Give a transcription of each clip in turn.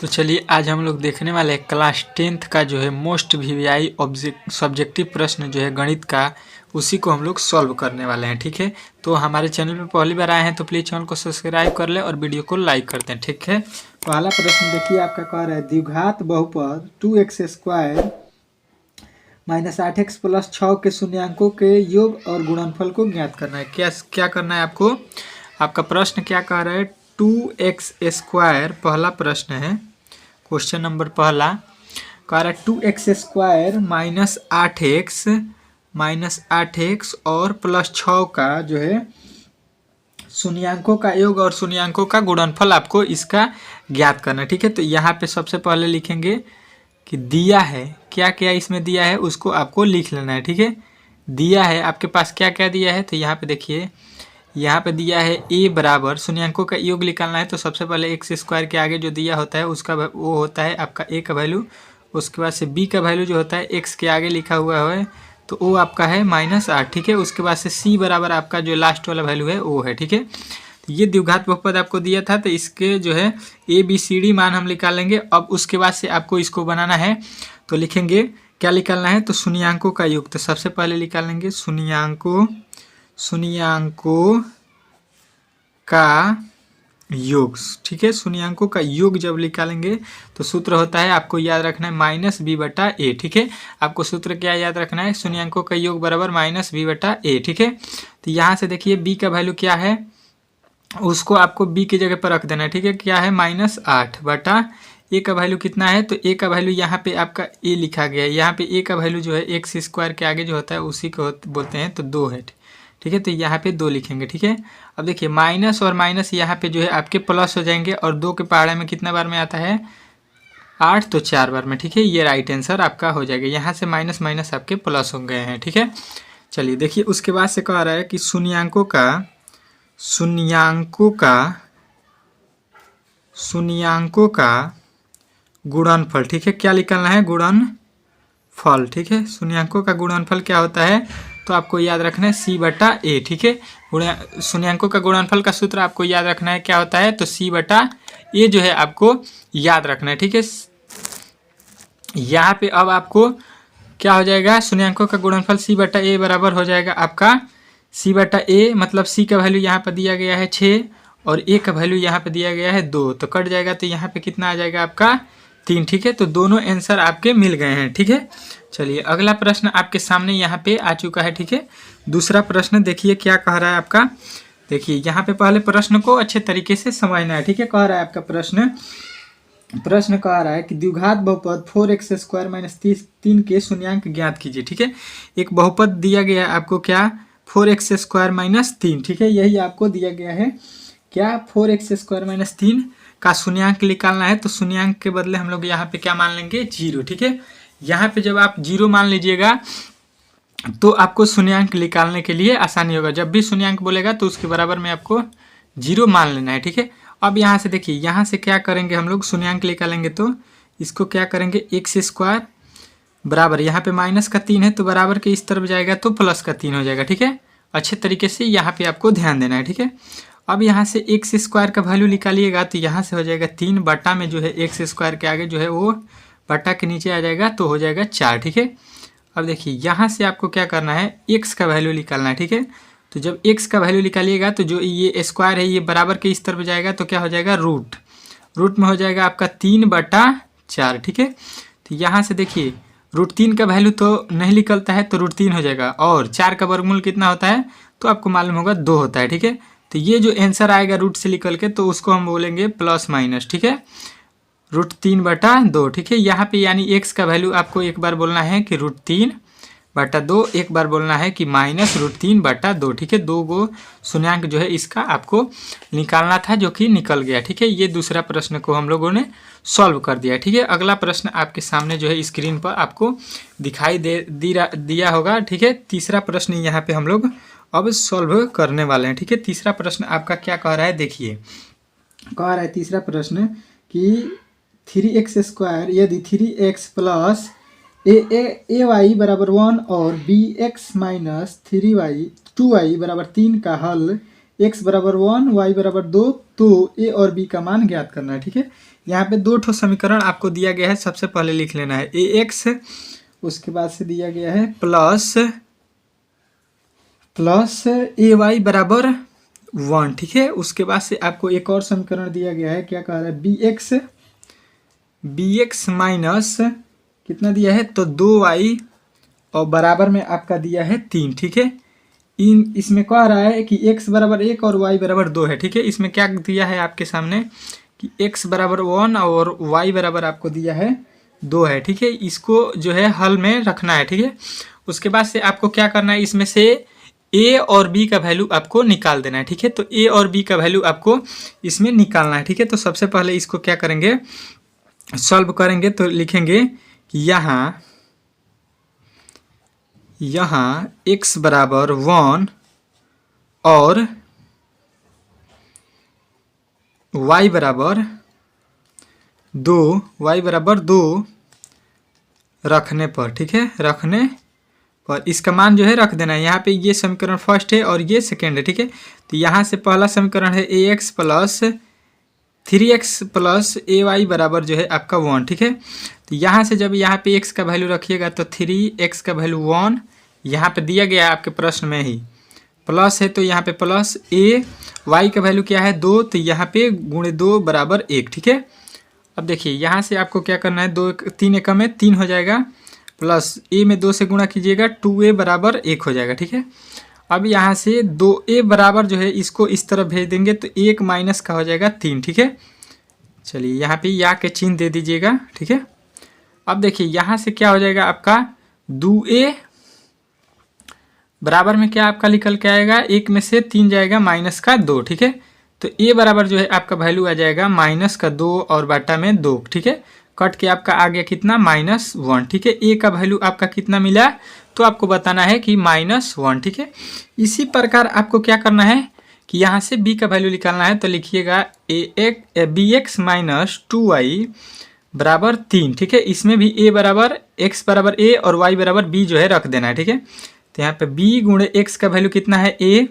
तो चलिए आज हम लोग देखने वाले हैं क्लास 10th का जो है मोस्ट वीवीआई सब्जेक्टिव प्रश्न जो है गणित का, उसी को हम लोग सॉल्व करने वाले हैं। ठीक है, तो हमारे चैनल पे पहली बार आए हैं तो प्लीज़ चैनल को सब्सक्राइब कर ले और वीडियो को लाइक करते हैं। ठीक है, पहला प्रश्न देखिए आपका कह रहा है द्विघात बहुपद 2x² माइनस 8x प्लस 6 के शून्यांकों के योग और गुणनफल को ज्ञात करना है। क्या करना है आपको? आपका प्रश्न क्या कह रहा है? 2x² पहला प्रश्न है, क्वेश्चन नंबर पहला कह रहा है 2x² माइनस 8x और प्लस 6 का जो है शून्यांकों का योग और शून्यांकों का गुणनफल आपको इसका ज्ञात करना है। ठीक है, तो यहाँ पे सबसे पहले लिखेंगे कि दिया है, क्या क्या इसमें दिया है उसको आपको लिख लेना है। ठीक है, दिया है आपके पास क्या क्या दिया है, तो यहाँ पे देखिए, यहाँ पे दिया है a बराबर शून्यांकों का योग निकालना है। तो सबसे पहले x² के आगे जो दिया होता है उसका वो होता है आपका a का वैल्यू, उसके बाद से b का वैल्यू जो होता है x के आगे लिखा हुआ है तो वो आपका है -8। ठीक है, उसके बाद से c बराबर आपका जो लास्ट वाला वैल्यू है वो है। ठीक है, तो ये द्विघात बहुपद आपको दिया था, तो इसके जो है ABCD मान हम निकालेंगे। अब उसके बाद से आपको इसको बनाना है, तो लिखेंगे क्या निकालना है, तो शून्यांकों का योग। तो सबसे पहले निकालेंगे शून्यांकों का योग। ठीक है, शून्यांकों का योग जब निकालेंगे तो सूत्र होता है, आपको याद रखना है -b/a। ठीक है, आपको सूत्र क्या याद रखना है, शून्यांकों का योग बराबर -b/a। ठीक है, तो यहाँ से देखिए b का वैल्यू क्या है, उसको आपको b की जगह पर रख देना है। ठीक है, क्या है -8/a का वैल्यू कितना है, तो a का वैल्यू यहाँ पे आपका a लिखा गया है। यहाँ पे a का वैल्यू जो है x² के आगे जो होता है उसी को बोलते हैं, तो 2 है। ठीक है, तो यहाँ पे 2 लिखेंगे। ठीक है, अब देखिए माइनस और माइनस यहाँ पे जो है आपके प्लस हो जाएंगे, और 2 के पहाड़े में कितना बार में आता है 8, तो 4 बार में। ठीक है, ये राइट आंसर आपका हो जाएगा। यहाँ से माइनस माइनस आपके प्लस हो गए हैं। ठीक है, चलिए देखिए उसके बाद से कह रहा है कि शून्यांकों का गुणनफल। ठीक है, क्या निकालना है, गुणनफल। ठीक है, शून्यांकों का गुणनफल क्या होता है, तो आपको याद रखना है c/a। ठीक है, शून्यांकों का गुणनफल का सूत्र आपको याद रखना है क्या होता है, तो c/a जो है आपको याद रखना है। ठीक है, यहाँ पे अब आपको क्या हो जाएगा, शून्यांकों का गुणनफल c/a बराबर हो जाएगा आपका c/a, मतलब c का वैल्यू यहाँ पर दिया गया है 6 और a का वैल्यू यहाँ पे दिया गया है 2, तो कट जाएगा, तो यहाँ पे कितना आ जाएगा आपका 3। ठीक है, तो दोनों आंसर आपके मिल गए हैं। ठीक है, चलिए अगला प्रश्न आपके सामने यहाँ पे आ चुका है। ठीक है, दूसरा प्रश्न देखिए क्या कह रहा है आपका। देखिए यहाँ पे पहले प्रश्न को अच्छे तरीके से समझना है। ठीक है, कह रहा है आपका प्रश्न कह रहा है कि द्विघात बहुपद 4x² माइनस 3 के शून्यांक ज्ञात कीजिए। ठीक है, एक बहुपद दिया गया है आपको, क्या 4x² माइनस 3। ठीक है, यही आपको दिया गया है, क्या 4x² माइनस 3 का शून्यांक निकालना है। तो शून्यांक के बदले हम लोग यहाँ पे क्या मान लेंगे, 0। ठीक है, यहाँ पे जब आप 0 मान लीजिएगा तो आपको शून्यांक निकालने के लिए आसानी होगा। जब भी शून्यांक बोलेगा तो उसके बराबर में आपको 0 मान लेना है। ठीक है, अब यहाँ से देखिए, यहाँ से क्या करेंगे हम लोग, शून्यांक निकालेंगे तो इसको क्या करेंगे, x² बराबर, यहाँ पे माइनस का 3 है तो बराबर के इस तरफ जाएगा तो प्लस का 3 हो जाएगा। ठीक है, अच्छे तरीके से यहाँ पे आपको ध्यान देना है। ठीक है, अब यहाँ से x² का वैल्यू निकालिएगा तो यहाँ से हो जाएगा 3 बटा में जो है x² के आगे जो है वो बटा के नीचे आ जाएगा तो हो जाएगा 4। ठीक है, अब देखिए यहाँ से आपको क्या करना है, x का वैल्यू निकालना है। ठीक है, तो जब x का वैल्यू निकालिएगा तो जो ये स्क्वायर है ये बराबर के इस तरफ जाएगा तो क्या हो जाएगा, रूट में हो जाएगा आपका 3/4। ठीक है, तो यहाँ से देखिए √3 का वैल्यू तो नहीं निकलता है तो √3 हो जाएगा, और 4 का वर्गमूल कितना होता है तो आपको मालूम होगा 2 होता है। ठीक है, तो ये जो आंसर आएगा रूट से निकल के तो उसको हम बोलेंगे प्लस माइनस। ठीक है, √3/2। ठीक है, यहाँ पे यानी x का वैल्यू आपको एक बार बोलना है कि √3/2, एक बार बोलना है कि -√3/2। ठीक है, 2 गो शून्यांक जो है इसका आपको निकालना था जो कि निकल गया। ठीक है, ये दूसरा प्रश्न को हम लोगों ने सॉल्व कर दिया। ठीक है, अगला प्रश्न आपके सामने जो है स्क्रीन पर आपको दिखाई दिया होगा। ठीक है, तीसरा प्रश्न यहाँ पे हम लोग अब सॉल्व करने वाले हैं। ठीक है, तीसरा प्रश्न आपका क्या कह रहा है, देखिए कह रहा है तीसरा प्रश्न कि 3x² यदि 3x प्लस ay बराबर 1 और bx माइनस 2y बराबर 3 का हल x बराबर 1 y बराबर 2, तो a और b का मान ज्ञात करना है। ठीक है, यहाँ पे दो ठो समीकरण आपको दिया गया है, सबसे पहले लिख लेना है ax, उसके बाद से दिया गया है प्लस ay बराबर 1। ठीक है, उसके बाद से आपको एक और समीकरण दिया गया है, क्या कह रहा है bx माइनस कितना दिया है, तो 2y और बराबर में आपका दिया है 3। ठीक है, इसमें कह रहा है कि x बराबर 1 और y बराबर 2 है। ठीक है, इसमें क्या दिया है आपके सामने कि x बराबर 1 और y बराबर आपको दिया है 2 है। ठीक है, इसको जो है हल में रखना है। ठीक है, उसके बाद से आपको क्या करना है, इसमें से a और b का वैल्यू आपको निकाल देना है। ठीक है, तो a और b का वैल्यू आपको इसमें निकालना है। ठीक है, तो सबसे पहले इसको क्या करेंगे, सॉल्व करेंगे तो लिखेंगे कि यहाँ x बराबर 1 और y बराबर 2 रखने पर, ठीक है, रखने पर इसका मान जो है रख देना है। यहाँ पे ये समीकरण फर्स्ट है और ये सेकेंड है। ठीक है, तो यहाँ से पहला समीकरण है ax plus 3x plus ay बराबर जो है आपका 1। ठीक है, तो यहाँ से जब यहाँ पे x का वैल्यू रखिएगा तो 3x का वैल्यू 1 यहाँ पे दिया गया है आपके प्रश्न में ही, प्लस है तो यहाँ पे प्लस y का वैल्यू क्या है 2, तो यहाँ पे गुणे 2 बराबर 1। ठीक है, अब देखिए यहाँ से आपको क्या करना है, 3 एकम में 3 हो जाएगा, प्लस a में 2 से गुणा कीजिएगा 2a बराबर 1 हो जाएगा। ठीक है, अब यहाँ से 2a बराबर जो है इसको इस तरफ भेज देंगे तो 1 माइनस का हो जाएगा 3। ठीक है, चलिए यहाँ पे या के चिन्ह दे दीजिएगा। ठीक है, अब देखिए यहाँ से क्या हो जाएगा आपका 2a बराबर में क्या आपका निकल के आएगा, 1 में से 3 जाएगा माइनस का 2। ठीक है, तो a बराबर जो है आपका वैल्यू आ जाएगा माइनस का 2 और बाटा में 2। ठीक है, कट के आपका आ गया कितना, -1। ठीक है, a का वैल्यू आपका कितना मिला तो आपको बताना है कि -1। ठीक है, इसी प्रकार आपको क्या करना है कि यहाँ से b का वैल्यू निकालना है, तो लिखिएगा bx माइनस 2y बराबर 3। ठीक है, इसमें भी a बराबर x बराबर a और y बराबर b जो है रख देना है। ठीक है, तो यहाँ पे b गुणे x का वैल्यू कितना है a,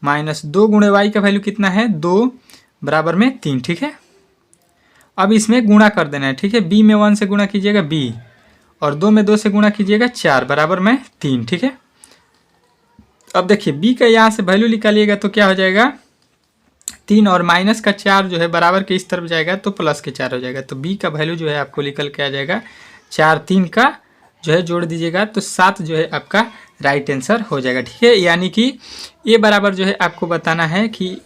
माइनस 2 गुणे y का वैल्यू कितना है 2 बराबर में 3। ठीक है, अब इसमें गुणा कर देना है। ठीक है, b में 1 से गुणा कीजिएगा b और 2 में 2 से गुणा कीजिएगा 4 बराबर में 3। ठीक है, अब देखिए b का यहाँ से वैल्यू निकालिएगा तो क्या हो जाएगा 3 और माइनस का 4 जो है बराबर के इस तरफ जाएगा तो प्लस के 4 हो जाएगा, तो b का वैल्यू जो है आपको निकल के आ जाएगा 4, 3 का जो है जोड़ दीजिएगा तो 7 जो है आपका राइट आंसर हो जाएगा। ठीक है, यानी कि a बराबर जो है आपको बताना है कि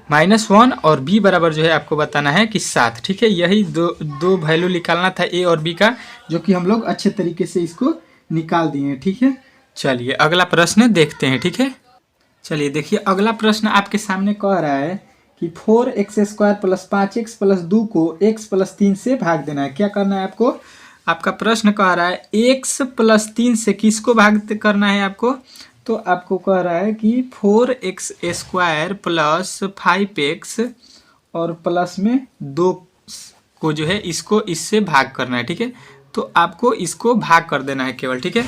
-1 और b बराबर जो है आपको बताना है कि 7। ठीक है, यही दो वैल्यू निकालना था a और b का, जो कि हम लोग अच्छे तरीके से इसको निकाल दिए हैं। ठीक है, चलिए अगला प्रश्न देखते हैं। ठीक है, चलिए देखिए अगला प्रश्न आपके सामने कह रहा है कि 4x² प्लस 5x प्लस 2 को x प्लस 3 से भाग देना है। क्या करना है आपको, आपका प्रश्न कह रहा है x प्लस 3 से किसको भाग करना है आपको, तो आपको कह रहा है कि 4x² प्लस 5x और प्लस में 2 को जो है इसको इससे भाग करना है। ठीक है, तो आपको इसको भाग कर देना है केवल। ठीक है,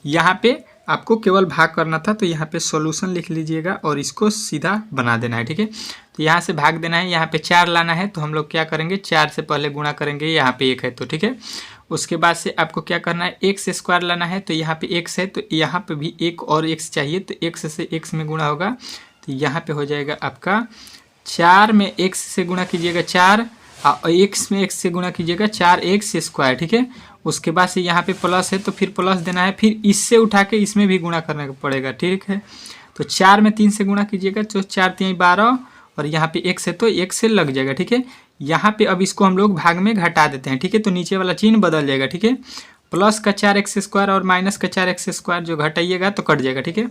यहाँ पे आपको केवल भाग करना था, तो यहाँ पे सॉल्यूशन लिख लीजिएगा और इसको सीधा बना देना है। ठीक है, तो यहाँ से भाग देना है, यहाँ पे 4 लाना है, तो हम लोग क्या करेंगे 4 से पहले गुणा करेंगे, यहाँ पे 1 है तो। ठीक है, उसके बाद से आपको क्या करना है x² लाना है, तो यहाँ पे x है तो यहाँ पे भी 1 और x चाहिए, तो x से x में गुणा होगा, तो यहाँ पे हो जाएगा आपका 4 में x से गुणा कीजिएगा 4 और x में x से गुणा कीजिएगा 4x²। ठीक है, उसके बाद से यहाँ पे प्लस है तो फिर प्लस देना है, फिर इससे उठा के इसमें भी गुणा करना पड़ेगा। ठीक है, तो 4 में 3 से गुणा कीजिएगा तो 4 3 12 और यहाँ पे x है तो x से लग जाएगा। ठीक है, यहाँ पे अब इसको हम लोग भाग में घटा देते हैं। ठीक है, तो नीचे वाला चिन्ह बदल जाएगा। ठीक है, प्लस का 4x² और माइनस का 4x² जो घटाइएगा तो कट जाएगा। ठीक है,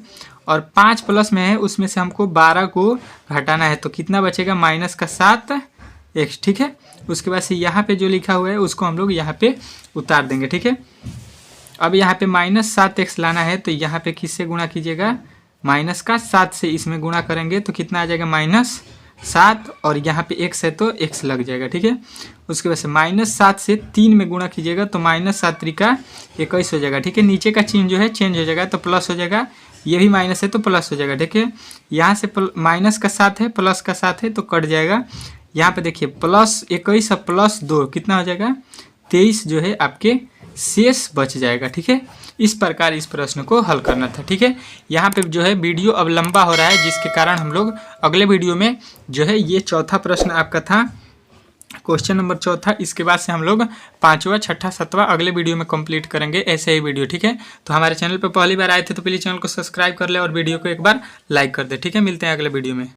और 5 प्लस में है उसमें से हमको 12 को घटाना है, तो कितना बचेगा माइनस का 7x। ठीक है, उसके बाद से यहाँ पे जो लिखा हुआ है उसको हम लोग यहाँ पे उतार देंगे। ठीक है, अब यहाँ पे -7x लाना है, तो यहाँ पे किससे गुणा कीजिएगा, माइनस का 7 से इसमें गुणा करेंगे तो कितना आ जाएगा 7 और यहाँ पे x है तो x लग जाएगा, ठीक है। उसके बाद से -7 से 3 में गुणा कीजिएगा तो -7 त्रिका 21 हो जाएगा, ठीक है। नीचे का चिन्ह जो है चेंज हो जाएगा तो प्लस हो जाएगा, ये भी माइनस है तो प्लस हो जाएगा, ठीक है। यहाँ से माइनस का 7 है, प्लस का 7 है तो कट जाएगा। यहाँ पे देखिए +21 और +2 कितना हो जाएगा, 23 जो है आपके शेष बच जाएगा, ठीक है। इस प्रकार इस प्रश्न को हल करना था, ठीक है। यहाँ पे जो है वीडियो अब लंबा हो रहा है, जिसके कारण हम लोग अगले वीडियो में जो है ये चौथा प्रश्न आपका था, क्वेश्चन नंबर चौथा। इसके बाद से हम लोग 5वां, 6ठा, 7वां अगले वीडियो में कंप्लीट करेंगे ऐसे ही वीडियो, ठीक है। तो हमारे चैनल पर पहली बार आए थे तो प्लीज़ चैनल को सब्सक्राइब कर ले और वीडियो को एक बार लाइक कर दे, ठीक है। मिलते हैं अगले वीडियो में।